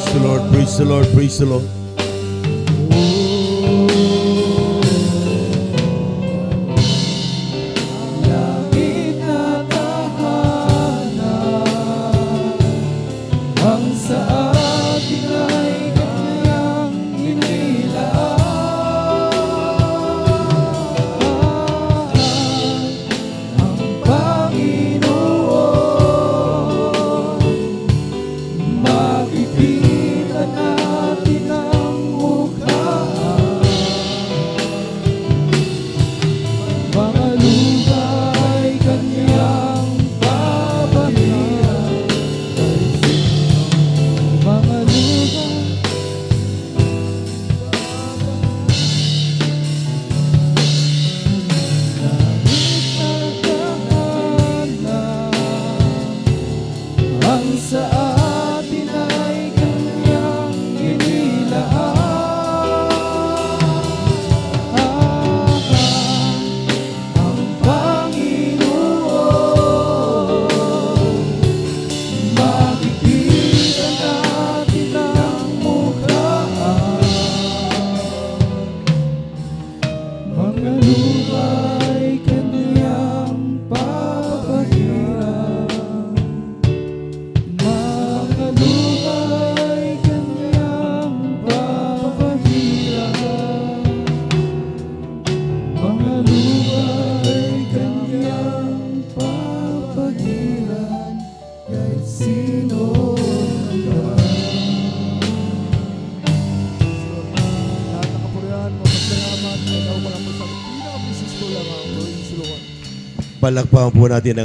Praise the Lord, praise the Lord, praise the Lord. Langit na tahanan, ang sa atin ay kanyang inilaan. Ang Panginoon, makikita natin ang mukha. Mga lupa ay kanyang papahiran. Mga lupa langit na tahanan, ang sa atin ay kanyang inilaan. Ang Panginoon, makikita natin ang mukha. Mga lupa ay kanyang papahiran. Mga lupa ay kanyang papahiran. Mga lupa ay kanyang papahiran. Kahit sino ang Lahat ng kapurihan mo, pasalamat ay ikaw mo lang po sa pinaka-princess ko lang ang Lord. Palakpakan po natin ang